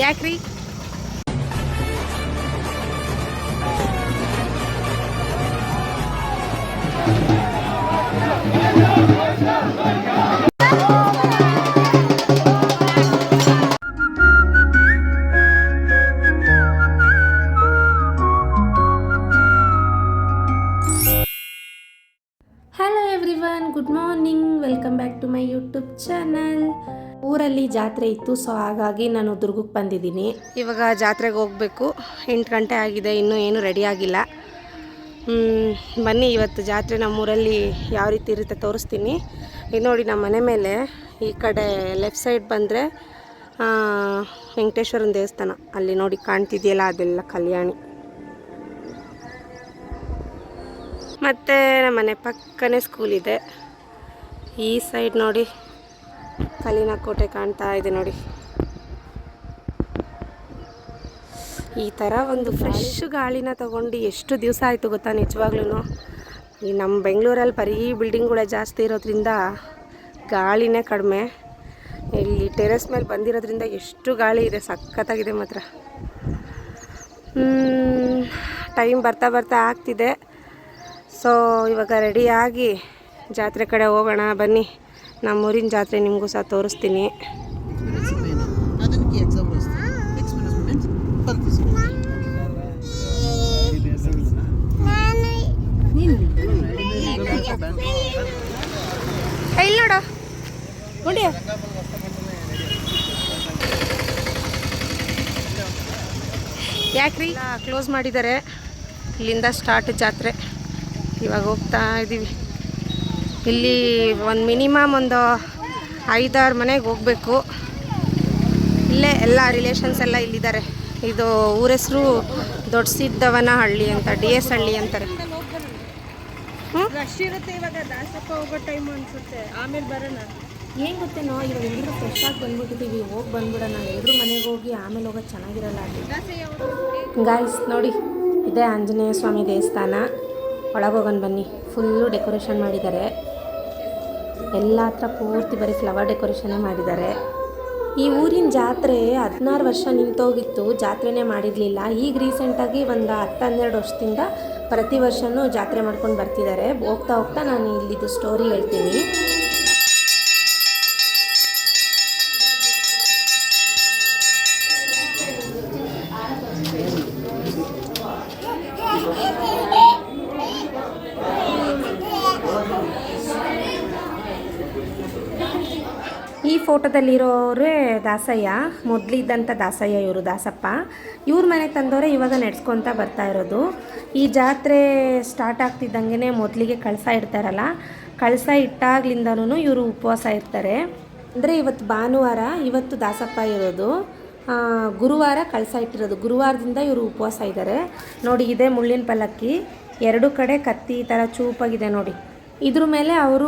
ಯಾಕ್ರಿ? Hello everyone, good morning. Welcome back to my YouTube channel. ಊರಲ್ಲಿ ಜಾತ್ರೆ ಇತ್ತು, ಸೊ ಹಾಗಾಗಿ ನಾನು ದುರ್ಗಕ್ಕೆ ಬಂದಿದ್ದೀನಿ. ಇವಾಗ ಜಾತ್ರೆಗೆ ಹೋಗಬೇಕು. 8 ಗಂಟೆ ಆಗಿದೆ, ಇನ್ನೂ ಏನು ರೆಡಿ ಆಗಿಲ್ಲ. ಬನ್ನಿ, ಇವತ್ತು ಜಾತ್ರೆ ನಮ್ಮೂರಲ್ಲಿ ಯಾವ ರೀತಿ ಇರುತ್ತೆ ತೋರಿಸ್ತೀನಿ. ಇದು ನೋಡಿ, ನಮ್ಮ ಮನೆ ಮೇಲೆ ಈ ಕಡೆ ಲೆಫ್ಟ್ ಸೈಡ್ ಬಂದರೆ ವೆಂಕಟೇಶ್ವರನ ದೇವಸ್ಥಾನ. ಅಲ್ಲಿ ನೋಡಿ ಕಾಣ್ತಿದೆಯಲ್ಲ, ಅದೆಲ್ಲ ಕಲ್ಯಾಣಿ. ಮತ್ತು ನಮ್ಮ ಮನೆ ಪಕ್ಕನೇ ಸ್ಕೂಲ್ ಇದೆ. ಈ ಸೈಡ್ ನೋಡಿ ಕಲ್ಲಿನ ಕೋಟೆ ಕಾಣ್ತಾ ಇದೆ ನೋಡಿ. ಈ ಥರ ಒಂದು ಫ್ರೆಶ್ ಗಾಳಿನ ತಗೊಂಡು ಎಷ್ಟು ದಿವಸ ಆಯಿತು ಗೊತ್ತಾ ನಿಜವಾಗ್ಲೂ. ಈ ನಮ್ಮ ಬೆಂಗಳೂರಲ್ಲಿ ಬರೀ ಬಿಲ್ಡಿಂಗ್ಗಳೇ ಜಾಸ್ತಿ ಇರೋದ್ರಿಂದ ಗಾಳಿನೇ ಕಡಿಮೆ. ಇಲ್ಲಿ ಟೆರೆಸ್ ಮೇಲೆ ಬಂದಿರೋದ್ರಿಂದ ಎಷ್ಟು ಗಾಳಿ ಇದೆ, ಸಖತ್ತಾಗಿದೆ ಮಾತ್ರ. ಟೈಮ್ ಬರ್ತಾ ಬರ್ತಾ ಆಗ್ತಿದೆ. ಸೊ ಇವಾಗ ರೆಡಿಯಾಗಿ ಜಾತ್ರೆ ಕಡೆ ಹೋಗೋಣ. ಬನ್ನಿ, ನಮ್ಮೂರಿನ ಜಾತ್ರೆ ನಿಮಗೂ ಸಹ ತೋರಿಸ್ತೀನಿ. ಇಲ್ಲಿ ನೋಡು ನೋಡಿ, ಯಾಕ್ರಿ ಕ್ಲೋಸ್ ಮಾಡಿದ್ದಾರೆ. ಇಲ್ಲಿಂದ ಸ್ಟಾರ್ಟ್ ಜಾತ್ರೆ. ಇವಾಗ ಹೋಗ್ತಾ ಇದ್ದೀವಿ. ಇಲ್ಲಿ ಒಂದು ಮಿನಿಮಮ್ ಒಂದು 5-6 ಮನೆಗೆ ಹೋಗಬೇಕು. ಇಲ್ಲೇ ಎಲ್ಲ ರಿಲೇಷನ್ಸ್ ಎಲ್ಲ ಇಲ್ಲಿದ್ದಾರೆ. ಇದು ಊರ ಹೆಸರು ದೊಡ್ಡಸಿದ್ದವನಹಳ್ಳಿ ಅಂತ, DS ಹಳ್ಳಿ ಅಂತಾರೆ. ರಶ್ ಇರುತ್ತೆ ಇವಾಗ, ದಾಸಪ್ಪ ಹೋಗೋ ಟೈಮ್ ಅನ್ಸುತ್ತೆ. ಆಮೇಲೆ ಬರೋಣ. ಏನು ಗೊತ್ತೇನೋ, ಇವಾಗ ಎಲ್ಲರೂ ಫ್ರೆಶ್ ಆಗಿ ಬಂದ್ಬಿಟ್ಟಿದ್ದೀವಿ. ಹೋಗಿ ಬಂದ್ಬಿಡೋಣ, ಎಲ್ಲರೂ ಮನೆಗೆ ಹೋಗಿ ಆಮೇಲೆ ಹೋಗೋದು ಚೆನ್ನಾಗಿರಲ್ಲ. ಅಲ್ಲಿ ಗಾಯ್ಸ್ ನೋಡಿ, ಇದೇ ಆಂಜನೇಯ ಸ್ವಾಮಿ ದೇವಸ್ಥಾನ. ಒಳಗೋಗೋಣ ಬನ್ನಿ. ಫುಲ್ಲು ಡೆಕೋರೇಷನ್ ಮಾಡಿದ್ದಾರೆ. ಎಲ್ಲ ಹತ್ರ ಪೂರ್ತಿ ಬರೀ ಫ್ಲವರ್ ಡೆಕೋರೇಷನ್ನೇ ಮಾಡಿದ್ದಾರೆ. ಈ ಊರಿನ ಜಾತ್ರೆ 16 ವರ್ಷ ನಿಂತೋಗಿತ್ತು, ಜಾತ್ರೆನೇ ಮಾಡಿರಲಿಲ್ಲ. ಈಗ ರೀಸೆಂಟಾಗಿ ಒಂದು 10-12 ವರ್ಷದಿಂದ ಪ್ರತಿ ವರ್ಷವೂ ಜಾತ್ರೆ ಮಾಡ್ಕೊಂಡು ಬರ್ತಿದ್ದಾರೆ. ಹೋಗ್ತಾ ಹೋಗ್ತಾ ನಾನು ಇಲ್ಲಿದ್ದು ಸ್ಟೋರಿ ಹೇಳ್ತೀನಿ. ಈ ಫೋಟೋದಲ್ಲಿರೋರೇ ದಾಸಯ್ಯ, ಮೊದಲಿದ್ದಂಥ ದಾಸಯ್ಯ. ಇವರು ದಾಸಪ್ಪ. ಇವ್ರ ಮನೆಗೆ ತಂದವರೇ ಇವಾಗ ನಡೆಸ್ಕೊತ ಬರ್ತಾ ಇರೋದು. ಈ ಜಾತ್ರೆ ಸ್ಟಾರ್ಟ್ ಆಗ್ತಿದ್ದಂಗೆ ಮೊದಲಿಗೆ ಕಳಸ ಇಡ್ತಾರಲ್ಲ, ಕಳಸ ಇಟ್ಟಾಗ್ಲಿಂದನೂ ಇವರು ಉಪವಾಸ ಇರ್ತಾರೆ. ಅಂದರೆ ಇವತ್ತು ಭಾನುವಾರ, ಇವತ್ತು ದಾಸಪ್ಪ ಇರೋದು. ಗುರುವಾರ ಕಳಸ ಇಟ್ಟಿರೋದು. ಗುರುವಾರದಿಂದ ಇವರು ಉಪವಾಸ ಇದ್ದಾರೆ. ನೋಡಿ, ಇದೇ ಮುಳ್ಳಿನ ಪಲ್ಲಕ್ಕಿ. 2 ಕಡೆ ಕತ್ತಿ ಈ ಥರ ಚೂಪಾಗಿದೆ ನೋಡಿ. ಇದ್ರ ಮೇಲೆ ಅವರು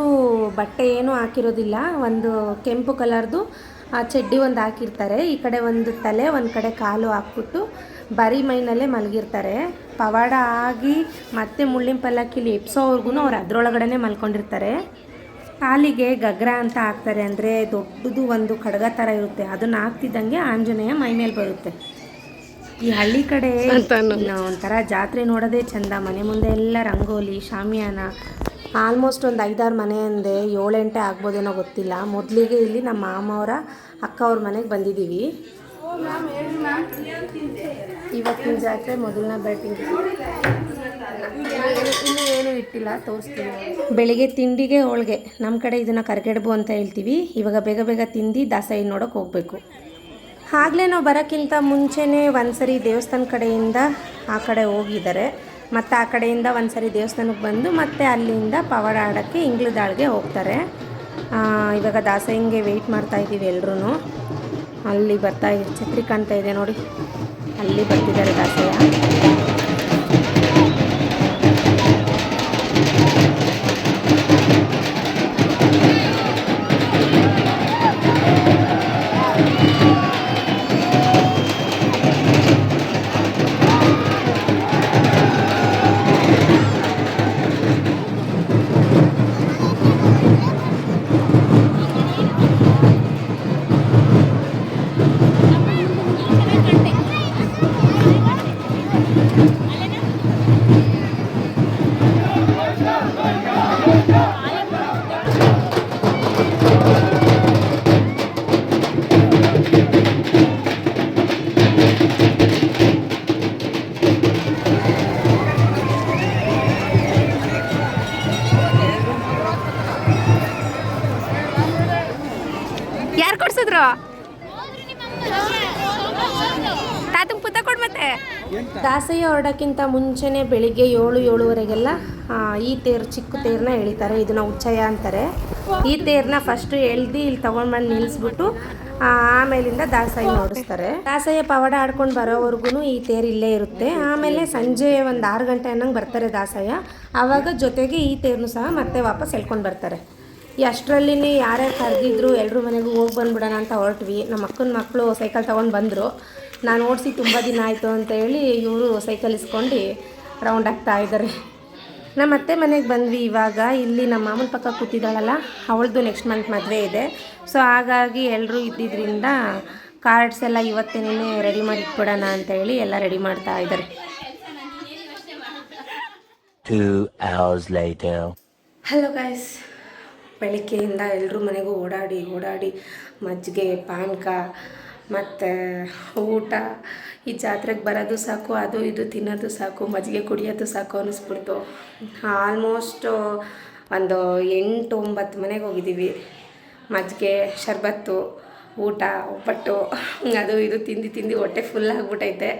ಬಟ್ಟೆ ಏನೂ ಹಾಕಿರೋದಿಲ್ಲ. ಒಂದು ಕೆಂಪು ಕಲರ್ದು ಚಡ್ಡಿ ಒಂದು ಹಾಕಿರ್ತಾರೆ. ಈ ಕಡೆ ಒಂದು ತಲೆ, ಒಂದು ಕಡೆ ಕಾಲು ಹಾಕ್ಬಿಟ್ಟು ಬರೀ ಮೈನಲ್ಲೇ ಮಲಗಿರ್ತಾರೆ. ಪವಾಡ ಆಗಿ ಮತ್ತೆ ಮುಳ್ಳಿನ ಪಲ್ಲಕ್ಕಿಲಿ ಎಪ್ಸೋವರೆಗೂ ಅವ್ರು ಅದರೊಳಗಡೆ ಮಲ್ಕೊಂಡಿರ್ತಾರೆ. ಕಾಲಿಗೆ ಗಗ್ರ ಅಂತ ಹಾಕ್ತಾರೆ. ಅಂದರೆ ದೊಡ್ಡದು ಒಂದು ಖಡ್ಗ ಥರ ಇರುತ್ತೆ. ಅದನ್ನು ಹಾಕ್ತಿದ್ದಂಗೆ ಆಂಜನೇಯ ಮೈ ಮೇಲೆ ಬರುತ್ತೆ. ಈ ಹಳ್ಳಿ ಕಡೆ ಒಂಥರ ಜಾತ್ರೆ ನೋಡೋದೇ ಚೆಂದ. ಮನೆ ಮುಂದೆ ಎಲ್ಲ ರಂಗೋಲಿ, ಶಾಮಿಯಾನ. ಆಲ್ಮೋಸ್ಟ್ ಒಂದು 5-6 ಮನೆ ಅಂದೆ, 7-8 ಆಗ್ಬೋದೇನೋ ಗೊತ್ತಿಲ್ಲ. ಮೊದಲಿಗೆ ಇಲ್ಲಿ ನಮ್ಮ ಮಾಮವರ ಅಕ್ಕ ಅವ್ರ ಮನೆಗೆ ಬಂದಿದ್ದೀವಿ. ಇವತ್ತಿನ ಜಾತ್ರೆ ಮೊದಲನೇ ಬ್ಯಾಟಿಂಗ್. ಇನ್ನೂ ಏನೂ ಇಟ್ಟಿಲ್ಲ, ತೋರಿಸ್ತೀವಿ. ಬೆಳಿಗ್ಗೆ ತಿಂಡಿಗೆ ಹೋಳಿಗೆ. ನಮ್ಮ ಕಡೆ ಇದನ್ನು ಕರ್ಗೆಡ್ಬು ಅಂತ ಹೇಳ್ತೀವಿ. ಇವಾಗ ಬೇಗ ಬೇಗ ತಿಂದು ದಾಸಯ್ಯ ನೋಡೋಕೆ ಹೋಗಬೇಕು. ಆಗಲೇ ನಾವು ಬರೋಕ್ಕಿಂತ ಮುಂಚೆನೇ ಒಂದ್ಸರಿ ದೇವಸ್ಥಾನ ಕಡೆಯಿಂದ ಆ ಕಡೆ ಹೋಗಿದ್ದಾರೆ. ಮತ್ತು ಆ ಕಡೆಯಿಂದ ಒಂದ್ಸರಿ ದೇವಸ್ಥಾನಕ್ಕೆ ಬಂದು ಮತ್ತೆ ಅಲ್ಲಿಂದ ಪವಾಡ ಆಡೋಕ್ಕೆ ಇಂಗ್ಲದಾಳ್ಗೆ ಹೋಗ್ತಾರೆ. ಇವಾಗ ದಾಸಯ್ಯಂಗೆ ವೆಯ್ಟ್ ಮಾಡ್ತಾ ಇದ್ದೀವಿ ಎಲ್ಲರೂ. ಅಲ್ಲಿ ಬರ್ತಾ ಇದೆ, ಛತ್ರಿ ಕಾಣ್ತಾ ಇದೆ ನೋಡಿ, ಅಲ್ಲಿ ಬರ್ತಿದ್ದಾರೆ ದಾಸಯ್ಯ. ತಾತಂಗೆ ಪುತ್ತ ಕೊಡು ಮತ್ತೆ. ದಾಸಯ್ಯ ಹೊರಡೋಕ್ಕಿಂತ ಮುಂಚೆನೇ ಬೆಳಿಗ್ಗೆ 7-7:30ಗೆಲ್ಲ ಈ ತೇರು, ಚಿಕ್ಕ ತೇರನ್ನ ಎಳಿತಾರೆ. ಇದನ್ನ ಉಚ್ಚಯ ಅಂತಾರೆ. ಈ ತೇರನ್ನ ಫಸ್ಟು ಎಳ್ದು ಇಲ್ಲಿ ತೊಗೊಂಡ್ಬಂದು ನಿಲ್ಲಿಸ್ಬಿಟ್ಟು ಆಮೇಲಿಂದ ದಾಸಯ್ಯ ಓಡಿಸ್ತಾರೆ. ದಾಸಯ್ಯ ಪವಾಡ ಆಡ್ಕೊಂಡು ಬರೋವರೆಗೂ ಈ ತೇರು ಇಲ್ಲೇ ಇರುತ್ತೆ. ಆಮೇಲೆ ಸಂಜೆ ಒಂದು 6 ಗಂಟೆ ಅನ್ನಂಗೆ ಬರ್ತಾರೆ ದಾಸಯ್ಯ. ಆವಾಗ ಜೊತೆಗೆ ಈ ತೇರನ್ನು ಸಹ ಮತ್ತೆ ವಾಪಸ್ ಎಳ್ಕೊಂಡು ಬರ್ತಾರೆ. ಅಷ್ಟರಲ್ಲಿ ಯಾರ್ಯಾರು ಕರೆದಿದ್ರು ಎಲ್ಲರೂ ಮನೆಗೂ ಹೋಗಿ ಬಂದುಬಿಡೋಣ ಅಂತ ಹೊರಟ್ವಿ. ನಮ್ಮ ಅಕ್ಕನ ಮಕ್ಕಳು ಸೈಕಲ್ ತೊಗೊಂಡು ಬಂದರು. ನಾನು ಓಡಿಸಿ ತುಂಬ ದಿನ ಆಯಿತು ಅಂತ ಹೇಳಿ ಇವರು ಸೈಕಲ್ ಇಸ್ಕೊಂಡು ರೌಂಡ್ ಆಗ್ತಾ ಇದ್ದಾರೆ. ನಮ್ಮ ಅತ್ತೆ ಮನೆಗೆ ಬಂದ್ವಿ ಇವಾಗ. ಇಲ್ಲಿ ನಮ್ಮ ಮಾಮನ ಪಕ್ಕ ಕೂತಿದ್ದಾಳಲ್ಲ, ಅವಳದು ನೆಕ್ಸ್ಟ್ ಮಂತ್ ಮದುವೆ ಇದೆ. ಸೊ ಹಾಗಾಗಿ ಎಲ್ಲರೂ ಇದ್ದಿದ್ದರಿಂದ ಕಾರ್ಡ್ಸ್ ಎಲ್ಲ ಇವತ್ತೇನೇ ರೆಡಿ ಮಾಡಿ ಇಟ್ಬಿಡೋಣ ಅಂತ ಹೇಳಿ ಎಲ್ಲ ರೆಡಿ ಮಾಡ್ತಾ ಇದ್ದಾರೆ. 2 hours later. ಹಲೋ ಗಾಯ್ಸ್, ಬೆಳಗ್ಗೆಯಿಂದ ಎಲ್ಲರೂ ಮನೆಗೂ ಓಡಾಡಿ ಮಜ್ಜಿಗೆ, ಪಾನಕ ಮತ್ತು ಊಟ, ಈ ಜಾತ್ರೆಗೆ ಬರೋದು ಸಾಕು, ಅದು ಇದು ತಿನ್ನೋದು ಸಾಕು, ಮಜ್ಜಿಗೆ ಕುಡಿಯೋದು ಸಾಕು ಅನ್ನಿಸ್ಬಿಡ್ತು. ಆಲ್ಮೋಸ್ಟ್ ಒಂದು 8-9 ಮನೆಗೆ ಹೋಗಿದ್ದೀವಿ. ಮಜ್ಜಿಗೆ, ಶರ್ಬತ್ತು, ಊಟ, ಒಬ್ಬಟ್ಟು, ಅದು ಇದು ತಿಂದು ಹೊಟ್ಟೆ ಫುಲ್ ಆಗಿಬಿಟ್ಟೈತೆ.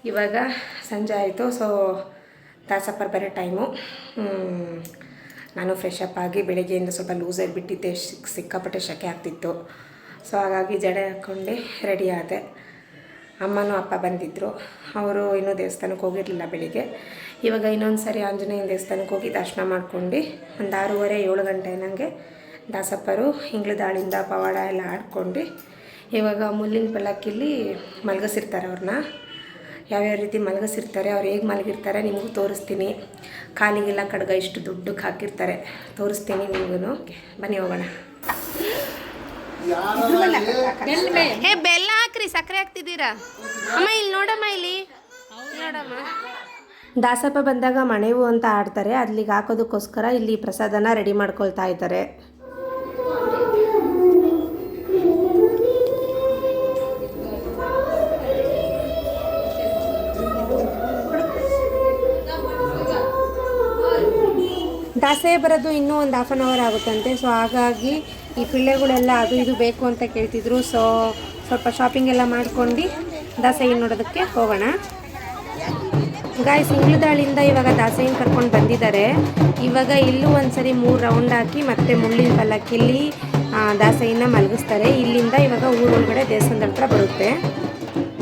ಇವಾಗ ಸಂಜೆ ಆಯಿತು. ಸೊ ದಾಸಪ್ಪರ ಬರೋ ಟೈಮು. ನಾನು ಫ್ರೆಶ್ ಅಪ್ ಆಗಿ ಬೆಳಗ್ಗೆಯಿಂದ ಸ್ವಲ್ಪ ಲೂಸಾಗಿ ಬಿಟ್ಟಿದ್ದೆ, ಸಿಕ್ಕಾಪಟ್ಟೆ ಶೆಕೆ ಆಗ್ತಿತ್ತು. ಸೊ ಹಾಗಾಗಿ ಜಡೆ ಹಾಕ್ಕೊಂಡು ರೆಡಿ ಆದೆ. ಅಮ್ಮನೂ ಅಪ್ಪ ಬಂದಿದ್ದರು. ಅವರು ಇನ್ನೂ ದೇವಸ್ಥಾನಕ್ಕೆ ಹೋಗಿರಲಿಲ್ಲ ಬೆಳಿಗ್ಗೆ. ಇವಾಗ ಇನ್ನೊಂದು ಸರಿ ಆಂಜನೇಯನ ದೇವಸ್ಥಾನಕ್ಕೆ ಹೋಗಿ ದರ್ಶನ ಮಾಡ್ಕೊಂಡು ಒಂದು 6:30-7 ಗಂಟೆ ನನಗೆ ದಾಸಪ್ಪರು ಇಂಗ್ಳದಾಳಿಂದ ಪವಾಡ ಎಲ್ಲ ಆಡ್ಕೊಂಡು ಇವಾಗ ಮುಳ್ಳಿನ ಪಲ್ಲಕ್ಕಿಲಿ ಮಲಗಿಸಿರ್ತಾರೆ ಅವ್ರನ್ನ. ಯಾವ್ಯಾವ ರೀತಿ ಮಲಗಿಸಿರ್ತಾರೆ, ಅವ್ರು ಹೇಗೆ ಮಲಗಿರ್ತಾರೆ ನಿಮಗೂ ತೋರಿಸ್ತೀನಿ. ಕಾಲಿಗೆಲ್ಲ ಕಡ್ಗ ಇಷ್ಟು ದುಡ್ಡಕ್ಕೆ ಹಾಕಿರ್ತಾರೆ, ತೋರಿಸ್ತೀನಿ ನಿಮಗೂ. ಬನ್ನಿ ಹೋಗೋಣ. ಬೆಲ್ಲ ಹಾಕ್ರಿ, ಸಕ್ಕರೆ ಹಾಕ್ತಿದ್ದೀರಾ ಅಮ್ಮ? ಇಲ್ಲಿ ನೋಡಮ್ಮ, ಇಲ್ಲಿ ನೋಡಮ್ಮ. ದಾಸಪ್ಪ ಬಂದಾಗ ಮಣೆವು ಅಂತ ಆಡ್ತಾರೆ, ಅಲ್ಲಿಗೆ ಹಾಕೋದಕ್ಕೋಸ್ಕರ ಇಲ್ಲಿ ಪ್ರಸಾದನ ರೆಡಿ ಮಾಡ್ಕೊಳ್ತಾ ಇದ್ದಾರೆ. ದಾಸಯ್ಯ ಬರೋದು ಇನ್ನೂ ಒಂದು 1/2 hour ಆಗುತ್ತಂತೆ. ಸೊ ಹಾಗಾಗಿ ಈ ಪಿಳ್ಳೆಗಳೆಲ್ಲ ಅದು ಇದು ಬೇಕು ಅಂತ ಕೇಳ್ತಿದ್ರು. ಸೊ ಸ್ವಲ್ಪ ಶಾಪಿಂಗ್ ಎಲ್ಲ ಮಾಡ್ಕೊಂಡು ದಾಸಯ್ಯ ನೋಡೋದಕ್ಕೆ ಹೋಗೋಣ. ಗಾಯ್ಸ್, ಇಂಗ್ಳದಾಳಿಂದ ಇವಾಗ ದಾಸಯ್ಯನ ಕರ್ಕೊಂಡು ಬಂದಿದ್ದಾರೆ. ಇವಾಗ ಇಲ್ಲೂ ಒಂದ್ಸರಿ 3 ರೌಂಡ್ ಹಾಕಿ ಮತ್ತೆ ಮುಳ್ಳಿನ ಪಲ್ಲಕ್ಕಿಲಿ ದಾಸಯ್ಯನ ಮಲಗಿಸ್ತಾರೆ. ಇಲ್ಲಿಂದ ಇವಾಗ ಊರೊಳಗಡೆ ದೇವಸ್ಥಾನದ ಹತ್ರ ಬರುತ್ತೆ.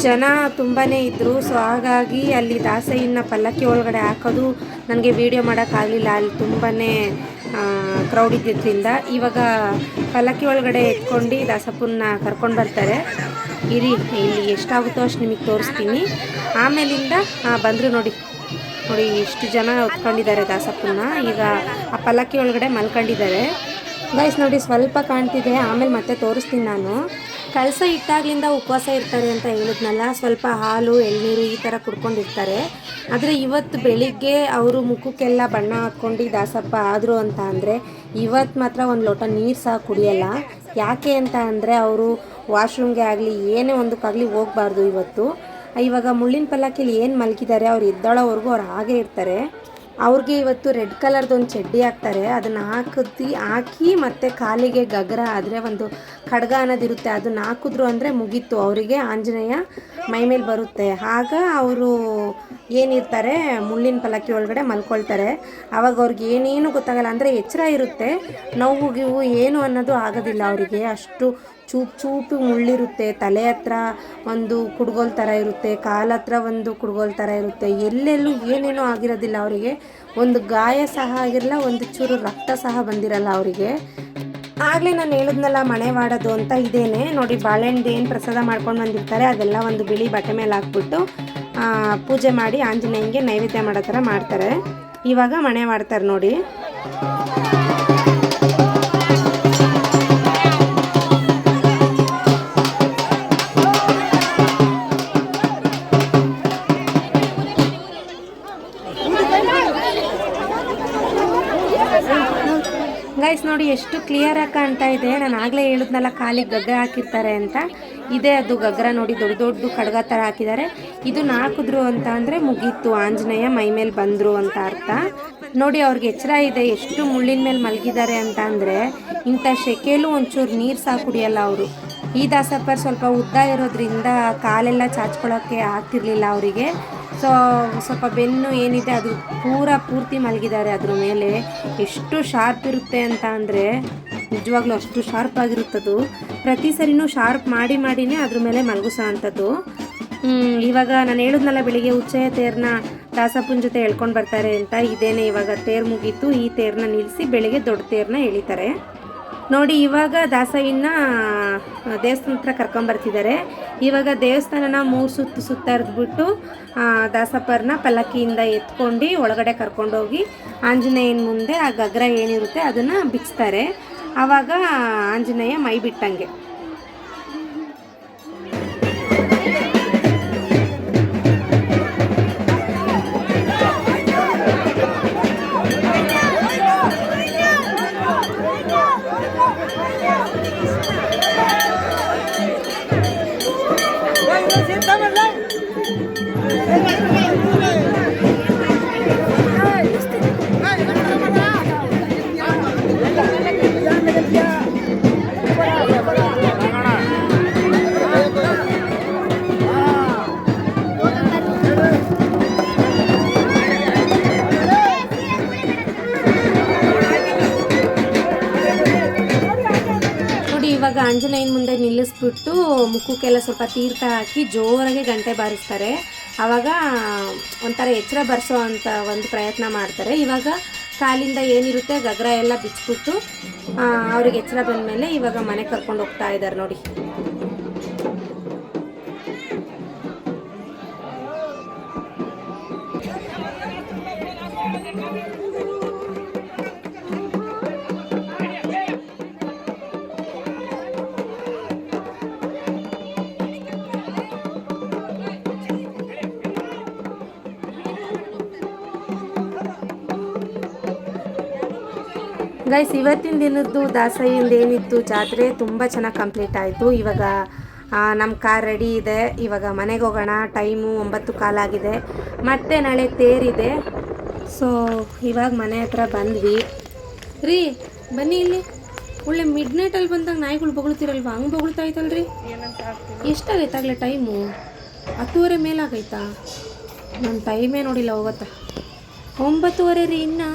ಜನ ತುಂಬಾ ಇದ್ದರು. ಸೊ ಹಾಗಾಗಿ ಅಲ್ಲಿ ದಾಸಯ್ಯನ ಪಲ್ಲಕ್ಕಿ ಒಳಗಡೆ ಹಾಕೋದು ನನಗೆ ವೀಡಿಯೋ ಮಾಡೋಕ್ಕಾಗಲಿಲ್ಲ. ಅಲ್ಲಿ ತುಂಬಾ ಕ್ರೌಡ್ ಇದ್ದಿದ್ದರಿಂದ ಇವಾಗ ಪಲ್ಲಕ್ಕಿ ಒಳಗಡೆ ಎತ್ಕೊಂಡು ದಾಸಪ್ಪನ್ನ ಕರ್ಕೊಂಡು ಬರ್ತಾರೆ. ಇಲ್ಲಿ ಎಷ್ಟಾಗುತ್ತೋ ಅಷ್ಟು ನಿಮಗೆ ತೋರಿಸ್ತೀನಿ. ಆಮೇಲಿಂದ ಬಂದರು ನೋಡಿ ಎಷ್ಟು ಜನ ಹೊತ್ಕೊಂಡಿದ್ದಾರೆ ದಾಸಪ್ಪನ್ನ. ಈಗ ಆ ಪಲ್ಲಕ್ಕಿ ಒಳಗಡೆ ಮಲ್ಕೊಂಡಿದ್ದಾರೆ. ಗೈಸ್ ನೋಡಿ, ಸ್ವಲ್ಪ ಕಾಣ್ತಿದೆ, ಆಮೇಲೆ ಮತ್ತೆ ತೋರಿಸ್ತೀನಿ ನಾನು. ಕಳಸ ಇಟ್ಟಾಗ್ಲಿಂದ ಉಪವಾಸ ಇರ್ತಾರೆ ಅಂತ ಹೇಳಿದ್ನಲ್ಲ, ಸ್ವಲ್ಪ ಹಾಲು, ಎಳ್ನೀರು ಈ ಥರ ಕುಡ್ಕೊಂಡಿರ್ತಾರೆ. ಆದರೆ ಇವತ್ತು ಬೆಳಿಗ್ಗೆ ಅವರು ಮುಖಕ್ಕೆಲ್ಲ ಬಣ್ಣ ಹಾಕ್ಕೊಂಡು ದಾಸಪ್ಪ ಆದರು ಅಂತ ಅಂದರೆ ಇವತ್ತು ಮಾತ್ರ ಒಂದು ಲೋಟ ನೀರು ಸಹ ಕುಡಿಯಲ್ಲ. ಯಾಕೆ ಅಂತ ಅಂದರೆ ಅವರು ವಾಶ್ರೂಮ್ಗೆ ಆಗಲಿ ಏನೇ ಒಂದಕ್ಕಾಗಲಿ ಹೋಗಬಾರ್ದು ಇವತ್ತು. ಇವಾಗ ಮುಳ್ಳಿನ ಪಲ್ಲಕ್ಕಿಲಿ ಏನು ಮಲಗಿದ್ದಾರೆ, ಅವ್ರು ಎದ್ದಳೋವರೆಗೂ ಅವ್ರು ಹಾಗೇ ಇರ್ತಾರೆ. ಅವ್ರಿಗೆ ಇವತ್ತು ರೆಡ್ ಕಲರ್ದೊಂದು ಚಡ್ಡಿ ಹಾಕ್ತಾರೆ. ಅದನ್ನು ಹಾಕಿ ಮತ್ತು ಕಾಲಿಗೆ ಗಗ್ರ ಆದರೆ ಒಂದು ಖಡ್ಗ ಅನ್ನೋದಿರುತ್ತೆ, ಅದನ್ನು ಹಾಕಿದ್ರು ಅಂದರೆ ಮುಗೀತು, ಅವರಿಗೆ ಆಂಜನೇಯ ಮೈಮೇಲೆ ಬರುತ್ತೆ. ಆಗ ಅವರು ಏನಿರ್ತಾರೆ ಮುಳ್ಳಿನ ಪಲ್ಲಕ್ಕಿ ಒಳಗಡೆ ಮಲ್ಕೊಳ್ತಾರೆ. ಆವಾಗ ಅವ್ರಿಗೆ ಏನೇನು ಗೊತ್ತಾಗಲ್ಲ, ಅಂದರೆ ಎಚ್ಚರ ಇರುತ್ತೆ, ನೋವು ಗಿವು ಏನು ಅನ್ನೋದು ಆಗೋದಿಲ್ಲ ಅವರಿಗೆ. ಅಷ್ಟು ಚೂಪು ಮುಳ್ಳಿರುತ್ತೆ. ತಲೆ ಹತ್ರ ಒಂದು ಕುಡ್ಗೋಲ್ ಥರ ಇರುತ್ತೆ, ಕಾಲ ಹತ್ರ ಒಂದು ಕುಡ್ಗೋಲ್ ಥರ ಇರುತ್ತೆ. ಎಲ್ಲೆಲ್ಲೂ ಏನೇನೂ ಆಗಿರೋದಿಲ್ಲ ಅವರಿಗೆ. ಒಂದು ಗಾಯ ಸಹ ಆಗಿರಲ್ಲ, ಒಂದು ಚೂರು ರಕ್ತ ಸಹ ಬಂದಿರಲ್ಲ ಅವರಿಗೆ. ಆಗಲೇ ನಾನು ಹೇಳಿದ್ನಲ್ಲ ಮಣೆ ಮಾಡೋದು ಅಂತ, ಇದೇನೆ ನೋಡಿ. ಬಾಳೆಹಣ್ಣು ಏನು ಪ್ರಸಾದ ಮಾಡ್ಕೊಂಡು ಬಂದಿರ್ತಾರೆ ಅದೆಲ್ಲ ಒಂದು ಬಿಳಿ ಬಟ್ಟೆ ಮೇಲೆ ಹಾಕ್ಬಿಟ್ಟು ಪೂಜೆ ಮಾಡಿ ಆಂಜನೇಯನಿಗೆ ನೈವೇದ್ಯ ಮಾಡೋ ಥರ ಮಾಡ್ತಾರೆ. ಇವಾಗ ಮಣೆ ಮಾಡ್ತಾರೆ ನೋಡಿ. ಗೈಸ್ ನೋಡಿ ಎಷ್ಟು ಕ್ಲಿಯರಾಗಿ ಕಾಣ್ತಾ ಇದೆ. ನಾನು ಆಗಲೇ ಹೇಳಿದ್ನಲ್ಲ ಕಾಲಿಗೆ ಗಗ್ರ ಹಾಕಿರ್ತಾರೆ ಅಂತ, ಇದೇ ಅದು ಗಗ್ರ ನೋಡಿ. ದೊಡ್ಡ ದೊಡ್ಡ ಖಡ್ಗ ಥರ ಹಾಕಿದ್ದಾರೆ. ಇದನ್ನ ಹಾಕಿದ್ರು ಅಂತ ಅಂದರೆ ಮುಗೀತು, ಆಂಜನೇಯ ಮೈ ಮೇಲೆ ಬಂದರು ಅಂತ ಅರ್ಥ. ನೋಡಿ ಅವ್ರಿಗೆ ಎಚ್ಚರ ಇದೆ, ಎಷ್ಟು ಮುಳ್ಳಿನ ಮೇಲೆ ಮಲಗಿದ್ದಾರೆ ಅಂತ ಅಂದರೆ ಇಂಥ ಶೆಕೆಯಲ್ಲೂ ಒಂಚೂರು ನೀರು ಸಹ ಕುಡಿಯಲ್ಲ ಅವರು. ಈ ದಾಸಪ್ಪರ್ ಸ್ವಲ್ಪ ಉದ್ದ ಇರೋದ್ರಿಂದ ಕಾಲೆಲ್ಲ ಚಾಚ್ಕೊಳ್ಳೋಕ್ಕೆ ಆಗ್ತಿರ್ಲಿಲ್ಲ ಅವರಿಗೆ. ಸೊ ಸ್ವಲ್ಪ ಬೆನ್ನು ಏನಿದೆ ಅದು ಪೂರ್ತಿ ಮಲಗಿದ್ದಾರೆ ಅದ್ರ ಮೇಲೆ. ಎಷ್ಟು ಶಾರ್ಪ್ ಇರುತ್ತೆ ಅಂತ ಅಂದರೆ ನಿಜವಾಗ್ಲೂ ಅಷ್ಟು ಶಾರ್ಪ್ ಆಗಿರುತ್ತದು. ಪ್ರತಿ ಸರಿನೂ ಶಾರ್ಪ್ ಮಾಡಿನೇ ಅದ್ರ ಮೇಲೆ ಮಲಗಿಸೋ ಅಂಥದ್ದು. ಇವಾಗ ನಾನು ಹೇಳಿದ್ನಲ್ಲ ಬೆಳಿಗ್ಗೆ ಉಚ್ಚಯ ತೇರನ್ನ ದಾಸಪ್ಪನ ಜೊತೆ ಎಳ್ಕೊಂಡು ಬರ್ತಾರೆ ಅಂತ, ಇದೇನೆ ಇವಾಗ ತೇರು ಮುಗೀತು. ಈ ತೇರನ್ನ ನಿಲ್ಲಿಸಿ ಬೆಳಿಗ್ಗೆ ದೊಡ್ಡ ತೇರನ್ನ ಎಳಿತಾರೆ ನೋಡಿ. ಇವಾಗ ದಾಸಯ್ಯನ ದೇವಸ್ಥಾನ ಹತ್ರ ಕರ್ಕೊಂಬರ್ತಿದ್ದಾರೆ. ಇವಾಗ ದೇವಸ್ಥಾನನ 3 ಸುತ್ತರಿದ್ಬಿಟ್ಟು ದಾಸಪ್ಪರನ್ನ ಪಲ್ಲಕ್ಕಿಯಿಂದ ಎತ್ಕೊಂಡು ಒಳಗಡೆ ಕರ್ಕೊಂಡೋಗಿ ಆಂಜನೇಯನ ಮುಂದೆ ಆ ಗಗ್ರ ಏನಿರುತ್ತೆ ಅದನ್ನು ಬಿಚ್ತಾರೆ. ಆವಾಗ ಆಂಜನೇಯ ಮೈ ಬಿಟ್ಟಂಗೆ. ಇವಾಗ ಆಂಜನೇಯನ ಮುಂದೆ ನಿಲ್ಲಿಸ್ಬಿಟ್ಟು ಮುಖಕ್ಕೆಲ್ಲ ಸ್ವಲ್ಪ ತೀರ್ಥ ಹಾಕಿ ಜೋರಾಗಿ ಗಂಟೆ ಬಾರಿಸ್ತಾರೆ. ಆವಾಗ ಒಂಥರ ಎಚ್ಚರ ಬರ್ಸೋ ಅಂತ ಒಂದು ಪ್ರಯತ್ನ ಮಾಡ್ತಾರೆ. ಇವಾಗ ಕಾಲಿಂದ ಏನಿರುತ್ತೆ ಗಗ್ರ ಎಲ್ಲ ಬಿಚ್ಚಿಬಿಟ್ಟು ಅವ್ರಿಗೆ ಎಚ್ಚರ ಬಂದಮೇಲೆ ಇವಾಗ ಮನೆ ಕರ್ಕೊಂಡು ಹೋಗ್ತಾ ಇದ್ದಾರೆ ನೋಡಿ. ಗೈಸ್, ಇವತ್ತಿನ ದಿನದ್ದು ದಾಸಯ್ಯಂದು ಏನಿತ್ತು ಜಾತ್ರೆ ತುಂಬ ಚೆನ್ನಾಗಿ ಕಂಪ್ಲೀಟ್ ಆಯಿತು. ಇವಾಗ ನಮ್ಮ ಕಾರ್ ರೆಡಿ ಇದೆ. ಇವಾಗ ಮನೆಗೆ ಹೋಗೋಣ. ಟೈಮು 9:15 ಆಗಿದೆ. ಮತ್ತೆ ನಾಳೆ ತೇರಿದೆ. ಸೊ ಇವಾಗ ಮನೆ ಹತ್ರ ಬಂದ್ವಿ. ರೀ ಬನ್ನಿ ಇಲ್ಲಿ. ಒಳ್ಳೆ ಮಿಡ್ ನೈಟಲ್ಲಿ ಬಂದಾಗ ನಾಯಿಗಳು ಬೊಗಳ್ತಿರಲ್ವ, ಹಂಗೆ ಬೊಗಳ್ತಾ ಐತಲ್ರಿ. ಎಷ್ಟಾಗೈತಾಗಲೇ ಟೈಮು? 10:30 ಮೇಲಾಗೈತಾ? ನನ್ನ ಟೈಮೇ ನೋಡಿಲ್ಲ. ಹೋಗತ್ತಾ 9:30 ರೀ ಇನ್ನು.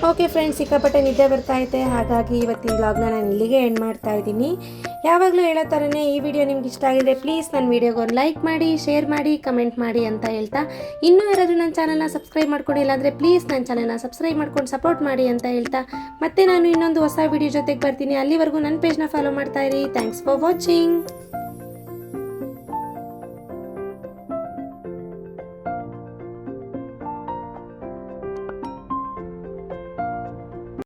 ಓಕೆ ಫ್ರೆಂಡ್ಸ್, ಸಿಕ್ಕಾಪಟ್ಟೆ ನಿದ್ದೆ ಬರ್ತಾಯಿದೆ. ಹಾಗಾಗಿ ಇವತ್ತಿನ ಬ್ಲಾಗ್ನ ನಾನು ಇಲ್ಲಿಗೆ ಎಂಡ್ ಮಾಡ್ತಾ ಇದ್ದೀನಿ. ಯಾವಾಗಲೂ ಹೇಳೋ ಥರನೇ ಈ ವಿಡಿಯೋ ನಿಮ್ಗೆ ಇಷ್ಟ ಆಗಿದೆ ಪ್ಲೀಸ್ ನನ್ನ ವಿಡಿಯೋಗೆ ಒಂದು ಲೈಕ್ ಮಾಡಿ, ಶೇರ್ ಮಾಡಿ, ಕಮೆಂಟ್ ಮಾಡಿ ಅಂತ ಹೇಳ್ತಾ, ಇನ್ನೂ ಯಾರಾದರೂ ನನ್ನ ಚಾನಲ್ನ ಸಬ್ಸ್ಕ್ರೈಬ್ ಮಾಡ್ಕೊಂಡಿಲ್ಲ ಅಂದರೆ ಪ್ಲೀಸ್ ನನ್ನ ಚಾನಲ್ನ ಸಬ್ಸ್ಕ್ರೈಬ್ ಮಾಡ್ಕೊಂಡು ಸಪೋರ್ಟ್ ಮಾಡಿ ಅಂತ ಹೇಳ್ತಾ, ಮತ್ತೆ ನಾನು ಇನ್ನೊಂದು ಹೊಸ ವಿಡಿಯೋ ಜೊತೆಗೆ ಬರ್ತೀನಿ. ಅಲ್ಲಿವರೆಗೂ ನನ್ನ ಪೇಜ್ನ ಫಾಲೋ ಮಾಡ್ತಾ ಇರಿ. Thanks for watching.